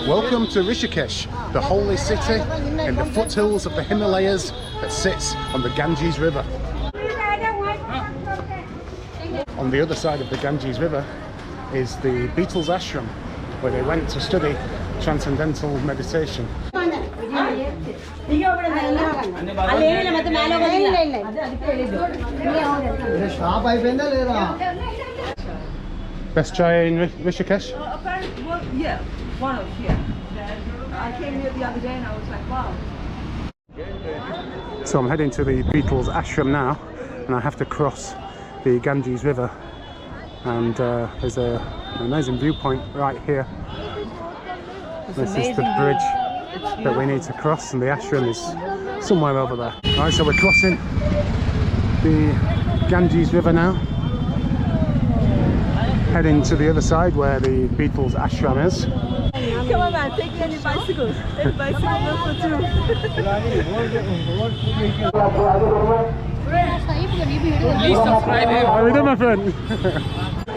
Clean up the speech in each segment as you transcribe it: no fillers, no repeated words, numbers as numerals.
Welcome to Rishikesh, the holy city in the foothills of the Himalayas that sits on the Ganges River. On the other side of the Ganges River is the Beatles Ashram, where they went to study transcendental meditation. Best chai in Rishikesh? Yeah, one of here. I came here the other day and I was like, wow. So I'm heading to the Beatles Ashram now, and I have to cross the Ganges River, and there's an amazing viewpoint right here. This is the bridge that we need to cross, and the ashram is somewhere over there. Alright, so we're crossing the Ganges River now, heading to the other side where the Beatles Ashram is. Come on man, take any bicycles. Any bicycles for two. Please subscribe. How are we doing, my friend?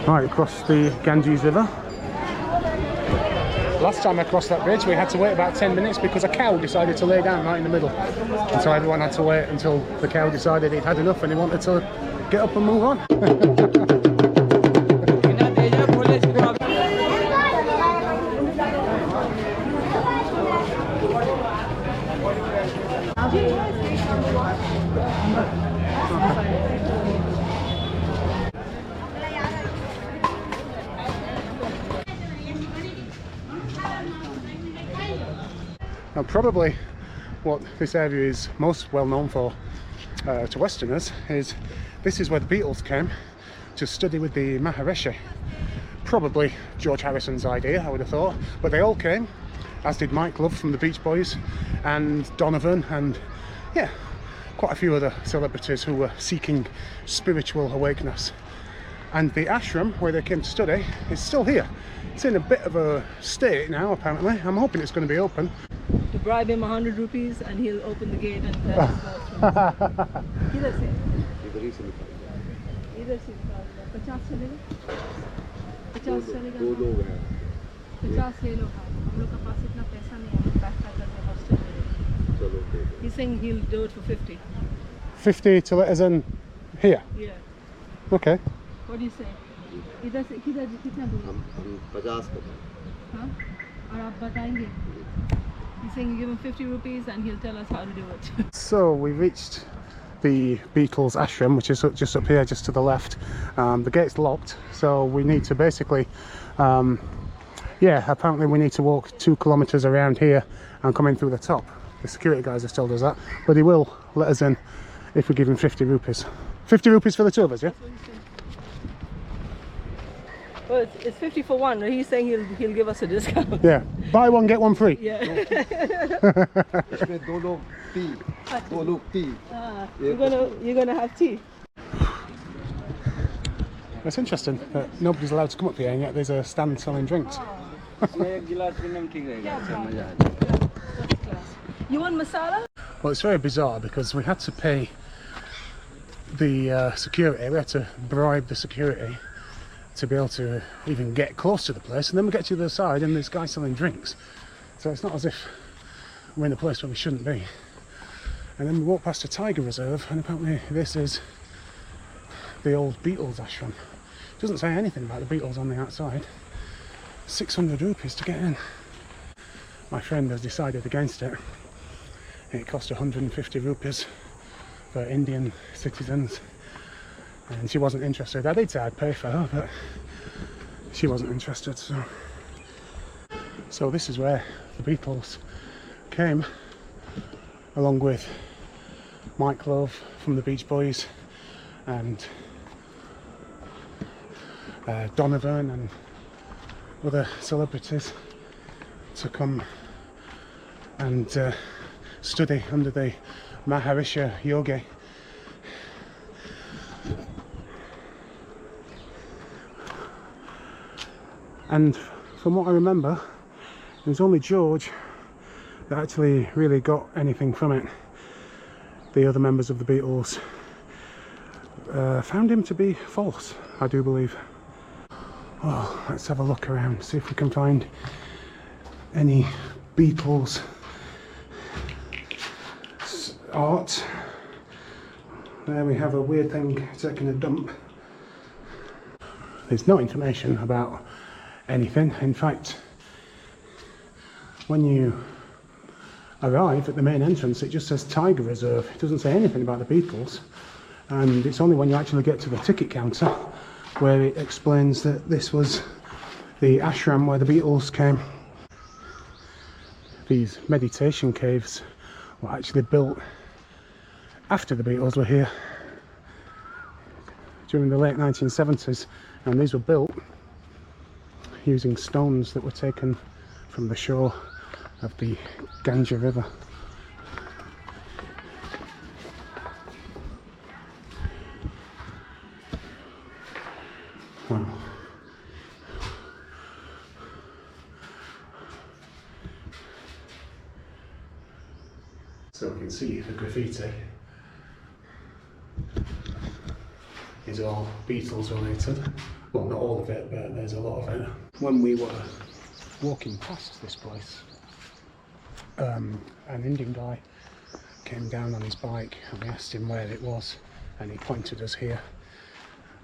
Right, across the Ganges River. Last time I crossed that bridge we had to wait about 10 minutes because a cow decided to lay down right in the middle. And so everyone had to wait until the cow decided he'd had enough and he wanted to get up and move on. Now, probably what this area is most well known for to Westerners is this is where the Beatles came to study with the Maharishi. Probably George Harrison's idea, I would have thought, but they all came, as did Mike Love from the Beach Boys and Donovan, and yeah, quite a few other celebrities who were seeking spiritual awakeness. And the ashram where they came to study is still here. It's in a bit of a state now, apparently. I'm hoping it's going to be open. To bribe him 100 rupees and he'll open the gate and let us go through. Either से इधर से 50 चलेगा 50 चलेगा 50 ले लो हम लोग के पास इतना पैसा नहीं है पैक करके हॉस्टल में चलो he's saying he'll do it for 50 to let us in here? Yeah. Okay. What do you say? इधर से किधर कितना दूर हम 50 हाँ और आप बताएंगे. He's saying you give him 50 rupees and he'll tell us how to do it. So we reached the Beatles Ashram, which is just up here, just to the left. The gate's locked, so we need to basically, yeah, apparently we need to walk 2 kilometers around here and come in through the top. The security guys have told us that, but he will let us in if we give him 50 rupees. 50 rupees for the 2 of us, yeah? Well, it's 50 for one. He's saying he'll give us a discount. Yeah, buy one get one free. Yeah. You're gonna have tea. It's interesting that nobody's allowed to come up here, and yet there's a stand selling drinks. You want masala? Well, it's very bizarre because we had to pay the security. We had to bribe the security to be able to even get close to the place, and then we get to the other side and there's guys selling drinks, so it's not as if we're in a place where we shouldn't be. And then we walk past a tiger reserve, and apparently this is the old Beatles ashram. It doesn't say anything about the Beatles on the outside. 600 rupees to get in. My friend has decided against it. It cost 150 rupees for Indian citizens, and she wasn't interested. I did say I'd pay for her, but she wasn't interested. So this is where the Beatles came, along with Mike Love from the Beach Boys and Donovan and other celebrities, to come and study under the Maharishi Yogi. And from what I remember, it was only George that actually really got anything from it. The other members of the Beatles found him to be false, I do believe. Well, let's have a look around, see if we can find any Beatles art. There we have a weird thing taking a dump. There's no information about anything. In fact, when you arrive at the main entrance, it just says Tiger Reserve. It doesn't say anything about the Beatles, and it's only when you actually get to the ticket counter where it explains that this was the ashram where the Beatles came. These meditation caves were actually built after the Beatles were here during the late 1970s, and these were built using stones that were taken from the shore of the Ganga River. Wow. So we can see the graffiti is all Beatles related. Well, not all of it, but there's a lot of it. When we were walking past this place, an Indian guy came down on his bike and we asked him where it was, and he pointed us here,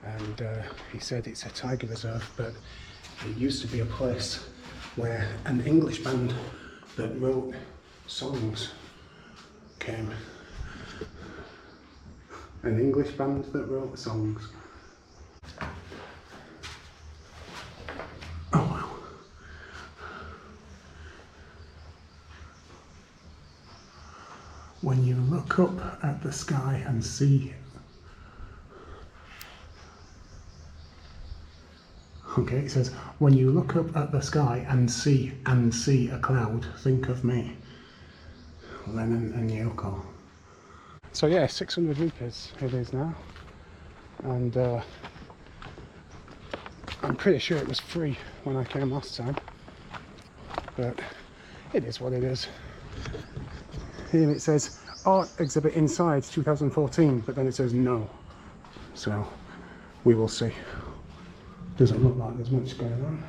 and he said it's a tiger reserve, but it used to be a place where an English band that wrote songs came. An English band that wrote songs. Oh wow. When you look up at the sky and see... Okay, it says, when you look up at the sky and see a cloud, think of me. Lennon and Yoko. So yeah, 600 rupees it is now, and I'm pretty sure it was free when I came last time, but it is what it is. Here it says art exhibit inside 2014, but then it says no, so we will see. Doesn't look like there's much going on.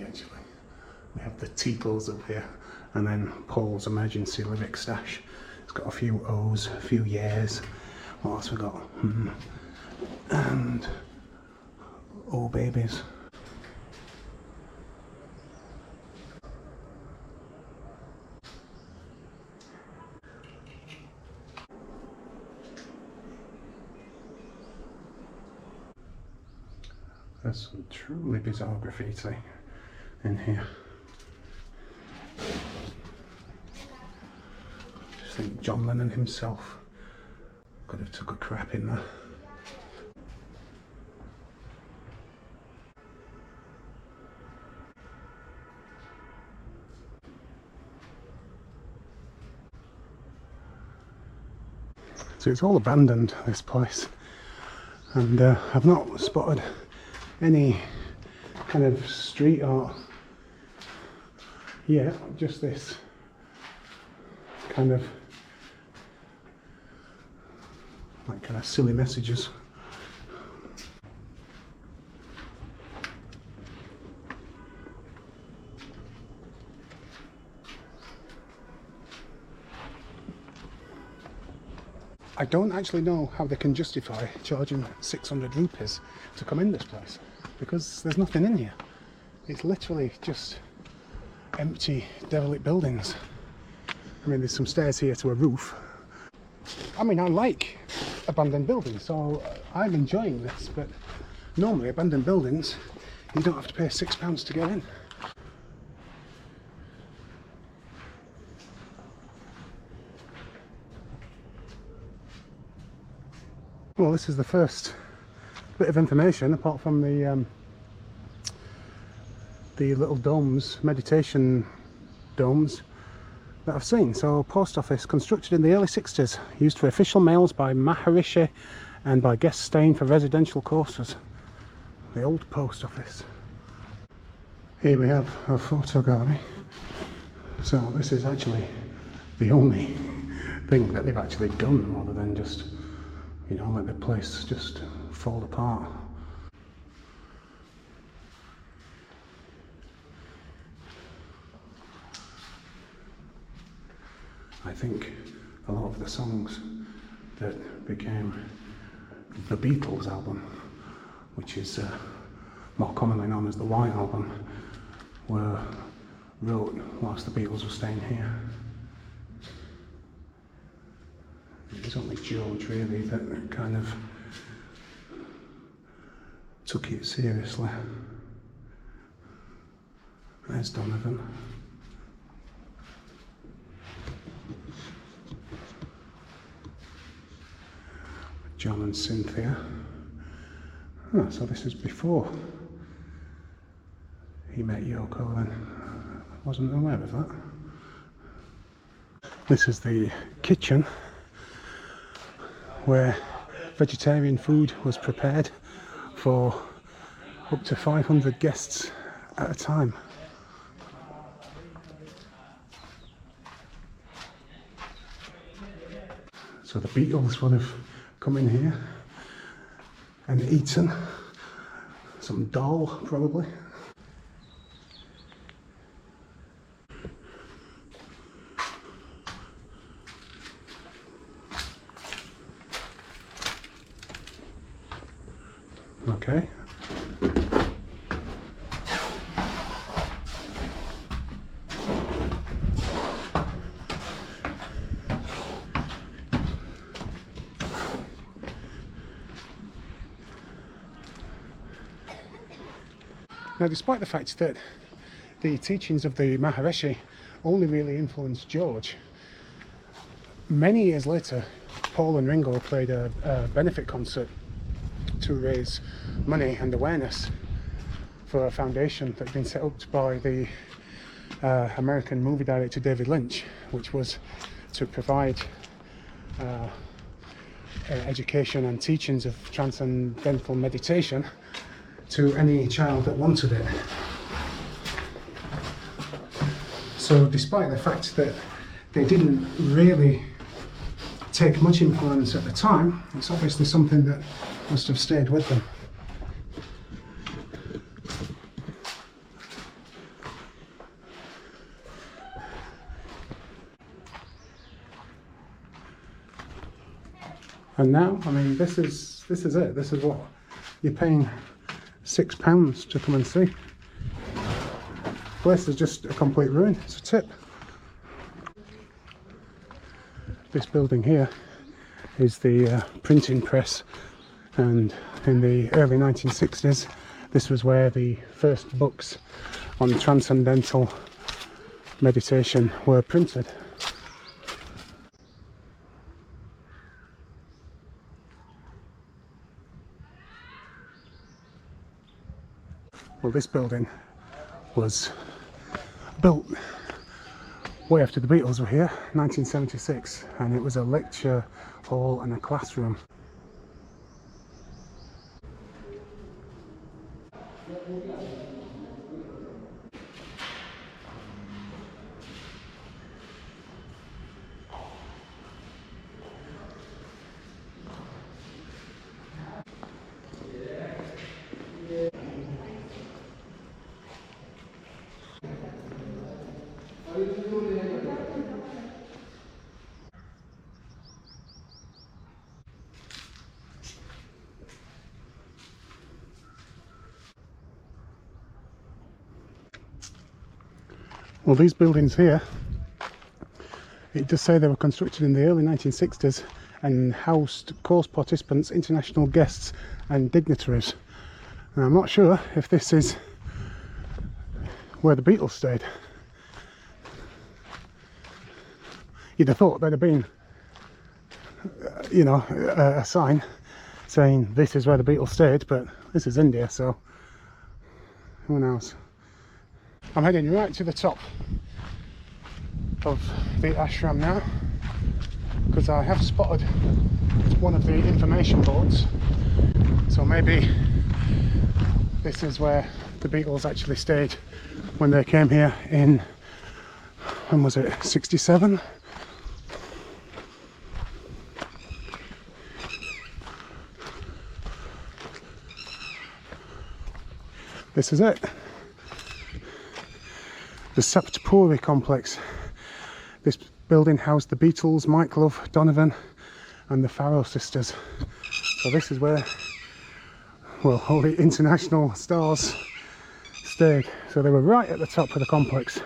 Actually, we have the titles up here, and then Paul's emergency lyric stash. It's got a few O's, a few years. What else we got? And oh babies. There's some truly bizarre graffiti in here. I just think John Lennon himself could have took a crap in there. So it's all abandoned, this place, and I've not spotted any kind of street art yet, just this kind of like kind of silly messages. I don't actually know how they can justify charging 600 rupees to come in this place, because there's nothing in here. It's literally just empty, derelict buildings. I mean, there's some stairs here to a roof. I mean, I like abandoned buildings, so I'm enjoying this, but normally abandoned buildings, you don't have to pay £6 to get in. Well, this is the first bit of information, apart from the little domes, meditation domes, that I've seen. So, post office constructed in the early 60s, used for official mails by Maharishi and by guests staying for residential courses. The old post office. Here we have a photo gallery. So this is actually the only thing that they've actually done, rather than just, you know, let the place just fall apart. I think a lot of the songs that became the Beatles album, which is more commonly known as the White Album, were wrote whilst the Beatles were staying here. It was only George really that kind of took it seriously. There's Donovan. John and Cynthia. Oh, so this is before he met Yoko then. I wasn't aware of that. This is the kitchen where vegetarian food was prepared for up to 500 guests at a time. So the Beatles would have come in here and eaten some dal, probably. Okay. Now, despite the fact that the teachings of the Maharishi only really influenced George, many years later, Paul and Ringo played a benefit concert to raise money and awareness for a foundation that had been set up by the American movie director David Lynch, which was to provide education and teachings of transcendental meditation to any child that wanted it. So despite the fact that they didn't really take much influence at the time, it's obviously something that must have stayed with them. And now, I mean, this is it. This is what you're paying £6 to come and see. The place is just a complete ruin. It's a tip. This building here is the printing press, and in the early 1960s this was where the first books on transcendental meditation were printed. Well, this building was built way after the Beatles were here, 1976, and it was a lecture hall and a classroom. Well, these buildings here, it does say they were constructed in the early 1960s and housed course participants, international guests and dignitaries. And I'm not sure if this is where the Beatles stayed. You'd have thought there'd have been, you know, a sign saying this is where the Beatles stayed, but this is India, so who knows. I'm heading right to the top of the ashram now, because I have spotted one of the information boards, so maybe this is where the Beatles actually stayed when they came here in, when was it, 67? This is it. The Saptapuri complex. This building housed the Beatles, Mike Love, Donovan and the Farrow sisters. So this is where, well, all the international stars stayed. So they were right at the top of the complex.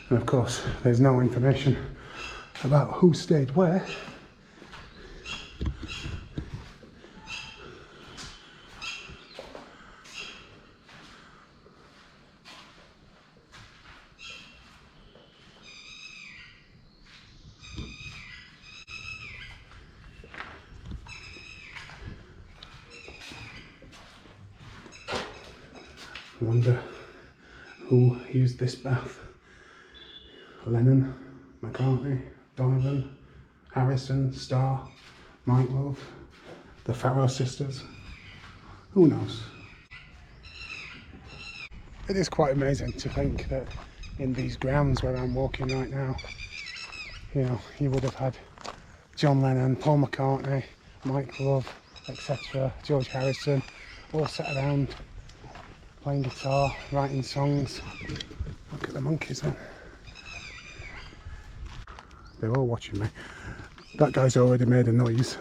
And of course, there's no information about who stayed where. I wonder who used this bath. Lennon, McCartney, Donovan, Harrison, Starr, Mike Love, the Farrow sisters. Who knows? It is quite amazing to think that in these grounds where I'm walking right now, you know, you would have had John Lennon, Paul McCartney, Mike Love, etc., George Harrison, all sat around playing guitar, writing songs. Look at the monkeys then. They're all watching me. That guy's already made a noise.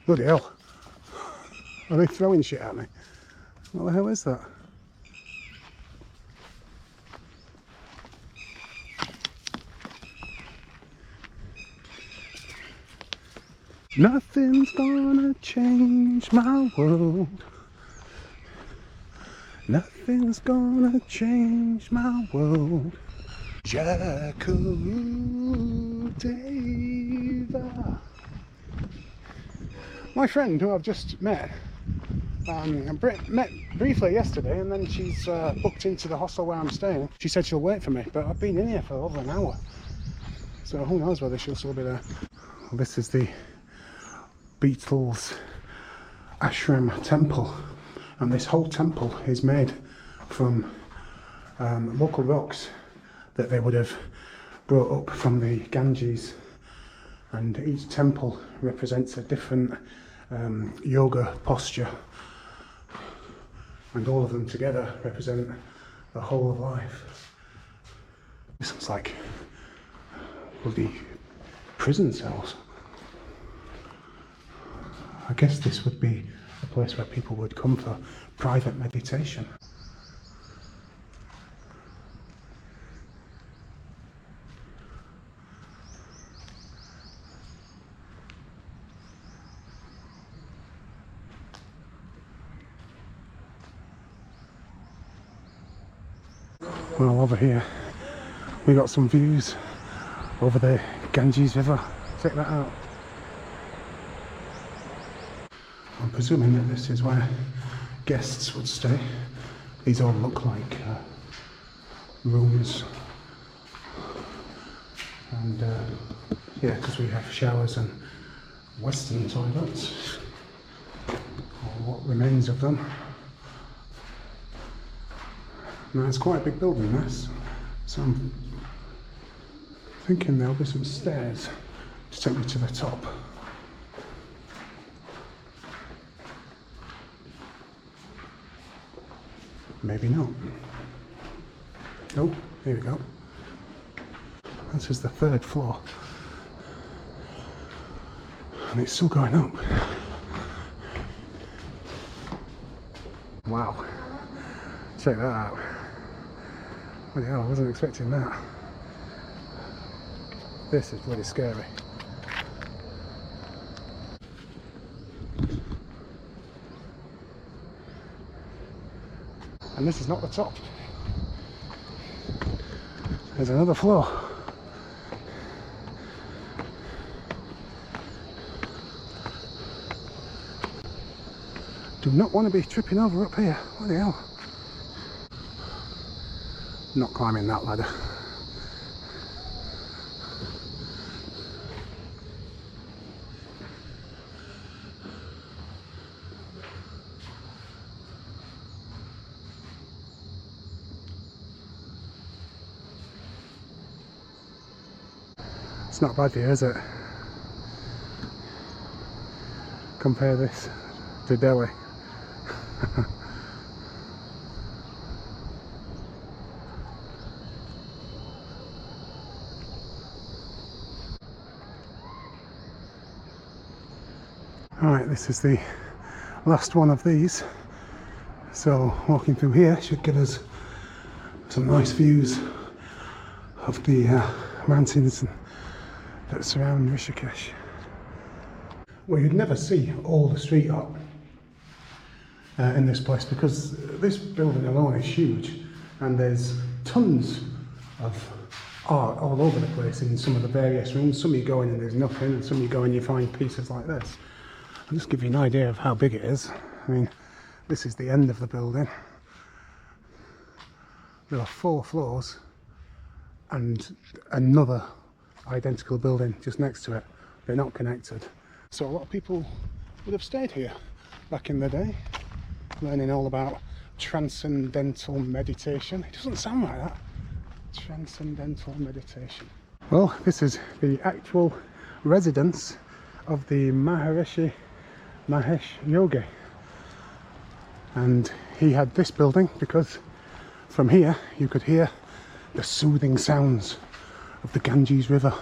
Bloody hell. Are they throwing shit at me? What the hell is that? Nothing's gonna change my world. Nothing's gonna change my world. Jakudeva. My friend, who I've just met, met briefly yesterday, and then she's booked into the hostel where I'm staying. She said she'll wait for me, but I've been in here for over an hour, so who knows whether she'll still be there. Well, this is the Beatles Ashram temple, and this whole temple is made from local rocks that they would have brought up from the Ganges, and each temple represents a different yoga posture, and all of them together represent the whole of life. This looks like bloody prison cells. I guess this would be a place where people would come for private meditation. Well, over here we got some views over the Ganges River. Check that out. I'm presuming that this is where guests would stay. These all look like rooms, and yeah, because we have showers and Western toilets, or what remains of them. Now it's quite a big building, this, so I'm thinking there'll be some stairs to take me to the top. Maybe not. Oh, here we go. This is the 3rd floor, and it's still going up. Wow, check that out. Bloody hell, I wasn't expecting that. This is bloody scary. And this is not the top. There's another floor. Do not want to be tripping over up here. What the hell? Not climbing that ladder. It's not bad here, is it? Compare this to Delhi. Alright, this is the last one of these, so walking through here should give us some nice views of the mountains that surround Rishikesh. Well, you'd never see all the street art in this place because this building alone is huge, and there's tons of art all over the place in some of the various rooms. Some you go in and there's nothing, and some you go in and you find pieces like this. I'll just give you an idea of how big it is. I mean, this is the end of the building. There are 4 floors and another identical building just next to it. They're not connected. So a lot of people would have stayed here back in the day, learning all about transcendental meditation. It doesn't sound like that. Transcendental meditation. Well, this is the actual residence of the Maharishi Mahesh Yogi, and he had this building because from here you could hear the soothing sounds of the Ganges River,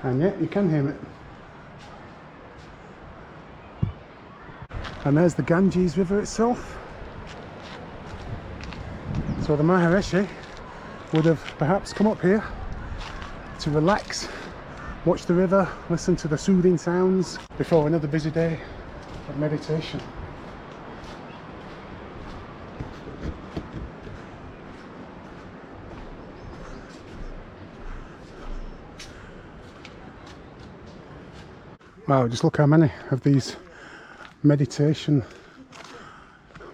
and yet you can hear it. And there's the Ganges River itself. So the Maharishi would have perhaps come up here to relax, watch the river, listen to the soothing sounds before another busy day of meditation. Wow, just look how many of these meditation,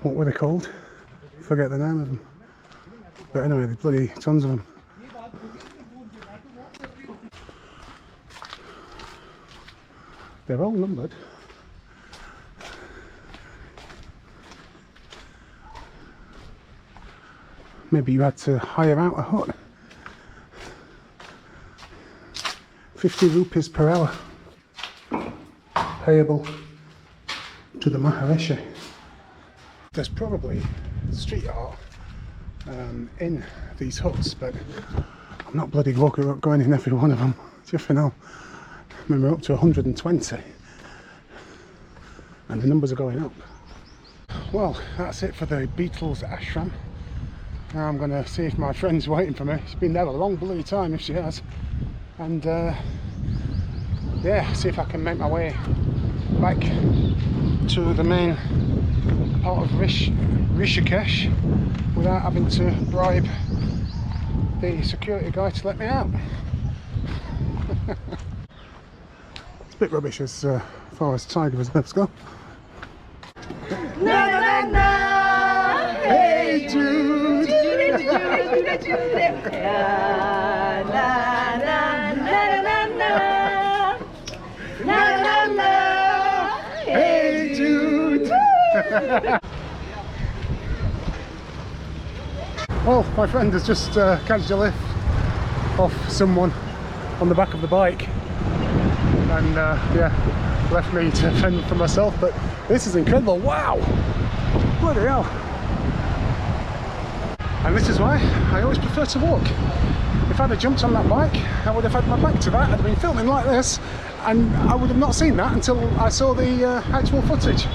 what were they called? Forget the name of them. But anyway, there's bloody tons of them. They're all numbered. Maybe you had to hire out a hut. 50 rupees per hour, payable to the Maharishi. There's probably street art in these huts, but I'm not bloody going in every one of them. Just for now. I mean, we're up to 120 and the numbers are going up. Well, that's it for the Beatles Ashram. Now I'm going to see if my friend's waiting for me. She's been there a long bloody time if she has, and yeah, see if I can make my way back to the main part of Rishikesh without having to bribe the security guy to let me out. It's a bit rubbish as far as tiger reserves go. Na na na, hey Jude, Jude, Jude, Jude, na na na na na na na, hey Jude. Well, my friend has just catched a lift off someone on the back of the bike, and yeah, left me to fend for myself. But this is incredible. Wow, bloody hell. And this is why I always prefer to walk. If I'd have jumped on that bike, I would have had my back to that. I'd have been filming like this, and I would have not seen that until I saw the actual footage.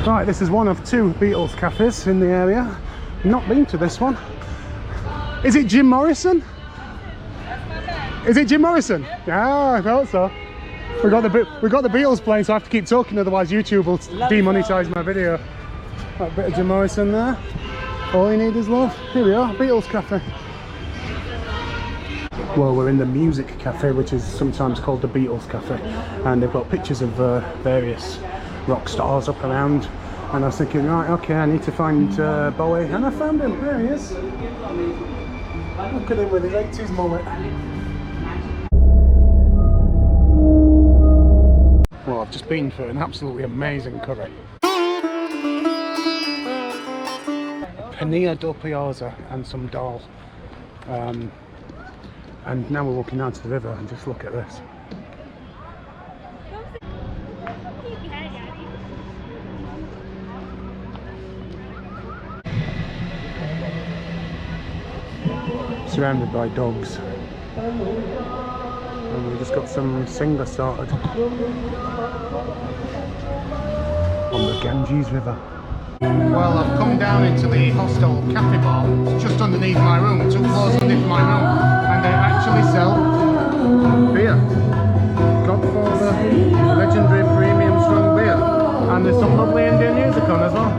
Right, this is one of 2 Beatles cafes in the area. Not been to this one. Is it Jim Morrison? Is it Jim Morrison? Yeah, I thought so. We got the Beatles playing, so I have to keep talking, otherwise YouTube will demonetize my video. Got a bit of Jim Morrison there. All you need is love. Here we are, Beatles cafe. Well, we're in the music cafe, which is sometimes called the Beatles cafe, and they've got pictures of various rock stars up around, and I was thinking, right, okay, I need to find Bowie, and I found him. There he is. Look at him with his 80s mullet. just been for an absolutely amazing curry. Paneer do piazza and some dal. And now we're walking down to the river and just look at this. Surrounded by dogs. And we just got some singer started on the Ganges River. Well, I've come down into the hostel cafe bar. It's just underneath my room, 2 floors underneath my room, and they actually sell beer. Godfather legendary premium strong beer, and there's some lovely Indian music on as well.